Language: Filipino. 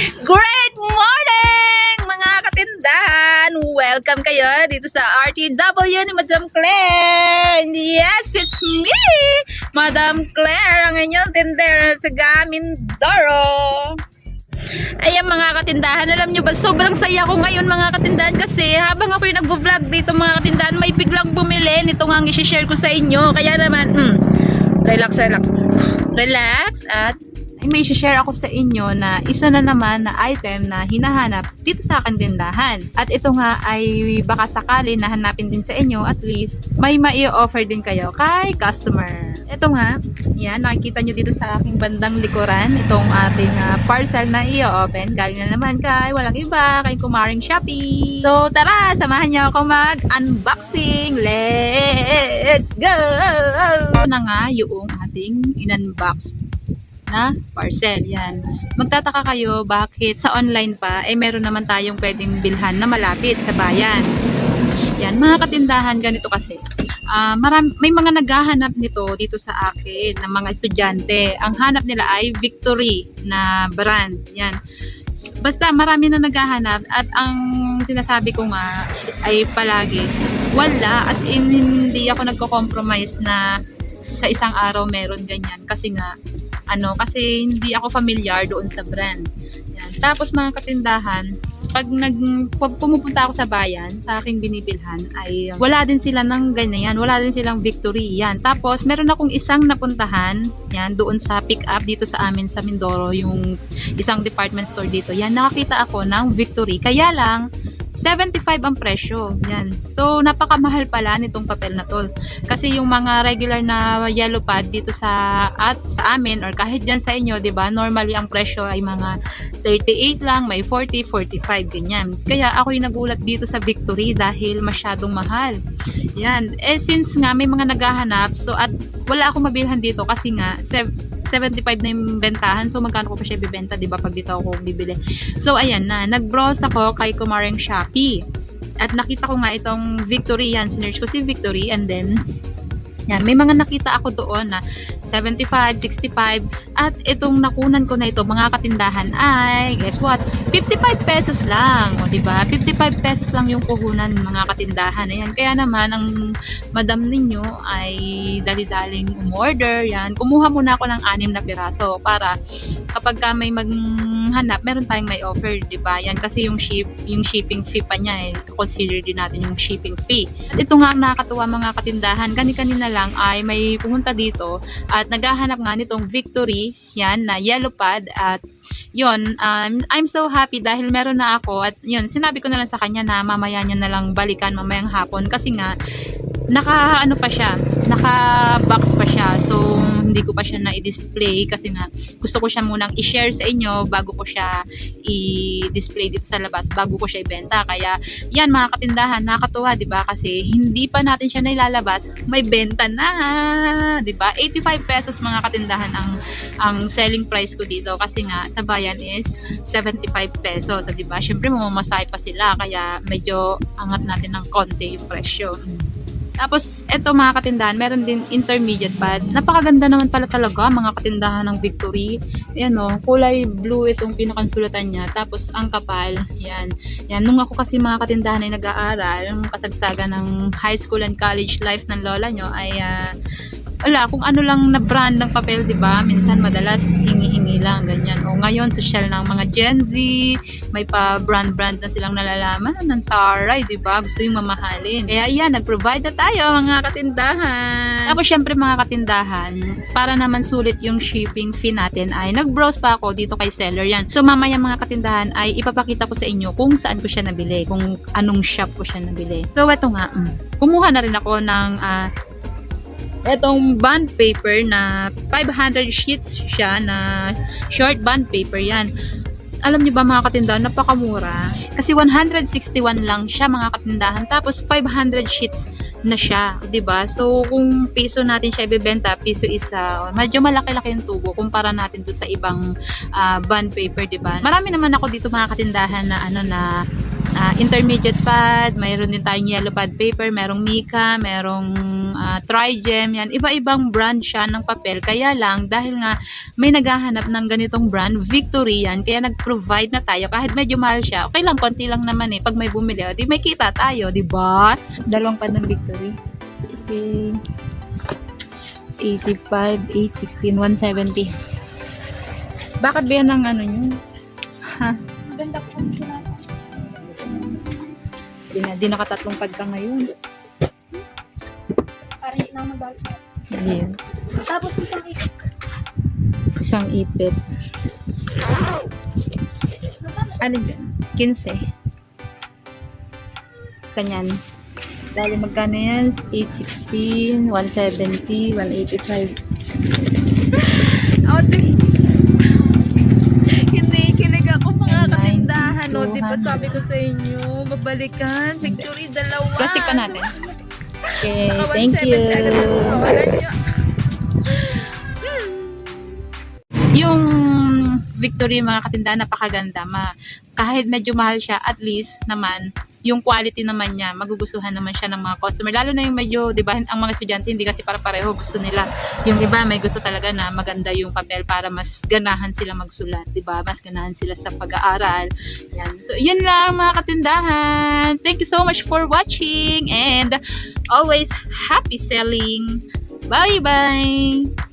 Great morning mga katindahan! Welcome kayo dito sa RTW ni Madam Claire! And yes, it's me! Madam Claire, ang inyong tindera sa Mindoro! Ayan mga katindahan, alam nyo ba, sobrang saya ko ngayon mga katindahan kasi habang ako yung nagvo-vlog dito mga katindahan, may biglang bumili nito nga ang i-share ko sa inyo. Kaya naman, relax at may share ako sa inyo na isa na naman na item na hinahanap dito sa akin tindahan. At ito nga ay baka sakali na hanapin din sa inyo, at least may mai-offer din kayo kay customer. Ito nga, yan, nakikita nyo dito sa aking bandang likuran, itong ating parcel na i-open. Galing na naman kay walang iba, kay Kumaring Shopee. So tara, samahan nyo ako mag-unboxing. Let's go! Ito na nga yung ating in-unbox na parcel. Yan. Magtataka kayo bakit sa online pa meron naman tayong pwedeng bilhan na malapit sa bayan. Yan, mga katindahan ganito kasi. May mga naghahanap nito dito sa akin ng mga estudyante. Ang hanap nila ay Victory na brand. Yan. Basta marami na naghahanap at ang sinasabi ko nga ay palagi wala, as in hindi ako nagko-compromise na sa isang araw meron ganyan kasi nga kasi hindi ako familiar doon sa brand. Yan. Tapos mga katindahan, pag pumupunta ako sa bayan, sa aking binibilhan, ay wala din sila ng ganyan, wala din silang Victory. Yan. Tapos meron akong isang napuntahan, yan, doon sa pick up dito sa amin sa Mindoro, yung isang department store dito. Yan, nakakita ako ng Victory. Kaya lang 75 ang presyo. Yan. So, napakamahal pala nitong papel na to. Kasi yung mga regular na yellow pad dito sa amin or kahit dyan sa inyo, 'di ba? Normally ang presyo ay mga 38 lang, may 40, 45 ganyan. Kaya ako yung nagulat dito sa Victory dahil masyadong mahal. Yan. Since nga may mga naghahanap, so at wala akong mabilhan dito kasi nga 75 na yung bentahan. So, magkano ko pa siya bibenta, diba, pag dito ako bibili. So, ayan na. Nag-browse ako kay Kumaring Shopee. At nakita ko nga itong Victory. Yan, sinearch ko si Victory. And then, yan, may mga nakita ako doon na 75, 65. At itong nakunan ko na ito, mga katindahan ay, guess what? 55 pesos lang. O, diba? 55 pesos lang yung puhunan mga katindahan. Ayan. Kaya naman, ang madam ninyo ay dali-daling umorder. Yan. Kumuha muna ako ng 6 na piraso para kapag ka may maghanap, meron tayong may offer, diba? Yan. Kasi yung shipping fee pa niya, consider din natin yung shipping fee. At ito nga ang nakakatuwa mga katindahan. Kanina lang ay may pumunta dito at naghahanap nga nitong Victory, yan, na yellow pad. At yun, I'm so happy dahil meron na ako. At yun, sinabi ko na lang sa kanya na mamaya niya na lang balikan mamayang hapon kasi nga naka box pa siya. So hindi ko pa siya na i-display kasi nga gusto ko siya munang i-share sa inyo bago ko siya i-display dito sa labas, bago ko siya ibenta. Kaya yan mga katindahan, nakakatuwa, 'di ba? Kasi hindi pa natin siya nailalabas, may benta na, 'di ba? 85 pesos mga katindahan ang selling price ko dito kasi nga sa bayan is 75 pesos, 'di ba? Syempre mamamasay pa sila kaya medyo angat natin ng konti yung presyo. Tapos, eto mga katindahan, meron din intermediate pad. Napakaganda naman pala talaga mga katindahan ng Victory. Ayan o, kulay blue itong pinakansulatan niya. Tapos, ang kapal, yan. Yan, nung ako kasi mga katindahan ay nag-aaral, yung kasagsagan ng high school and college life ng lola nyo ay wala, kung ano lang na brand ng papel, diba? Minsan madalas hingi-hingi lang, ganyan. O ngayon, social ng mga Gen Z, may pa brand na silang nalalaman ng taray, diba? Gusto yung mamahalin. Kaya yan, nag-provide na tayo mga katindahan. Tapos syempre mga katindahan, para naman sulit yung shipping fee natin ay nag-browse pa ako dito kay seller yan. So mamaya mga katindahan ay ipapakita ko sa inyo kung saan ko siya nabili, kung anong shop ko siya nabili. So eto nga, kumuha na rin ako ng etong bond paper na 500 sheets siya na short bond paper yan. Alam niyo ba mga katindahan, napakamura. Kasi 161 lang siya mga katindahan. Tapos 500 sheets na siya, 'di ba? So kung piso natin siya ibebenta, piso isa, medyo malaki-laki yung tubo kumpara natin to sa ibang bond paper, 'di ba? Marami naman ako dito mga katindahan na na intermediate pad, mayroon din tayong yellow pad paper, merong mica, merong Trigem, yan. Iba-ibang brand siya ng papel. Kaya lang, dahil nga may naghahanap ng ganitong brand, Victory yan, kaya nag-provide na tayo. Kahit medyo mahal siya, okay lang, konti lang naman eh. Pag may bumili, di may kita tayo, di ba? Dalawang pad ng Victory. Okay. 85, 8, 16, 170. Bakit ba yan ang ano nyo? Ha? Ganda po kasi sila. Di nakatatlong pad ka ngayon. Pari na mag-balik. Yeah. Tapos isang ikot. Isang ipit. Ano yan? 15. Saan yan? Dali magkano yan? 816, 170, 185. Kinikilig ako mga katindahan. No? Di ba sabi ko sa inyo, babalikan. Victory, dalawa. Plastic pa natin. Okay, Naka thank 170 you. agad ang kawalan nyo. Yung Victory mga katindahan, napakaganda. Kahit medyo mahal siya, at least naman, yung quality naman niya, magugustuhan naman siya ng mga customer. Lalo na yung medyo, di ba, ang mga estudyante, hindi kasi para pareho gusto nila. Yung iba, may gusto talaga na maganda yung papel para mas ganahan sila magsulat, di ba? Mas ganahan sila sa pag-aaral. Yan. So, yun lang mga katindahan. Thank you so much for watching and always happy selling. Bye-bye!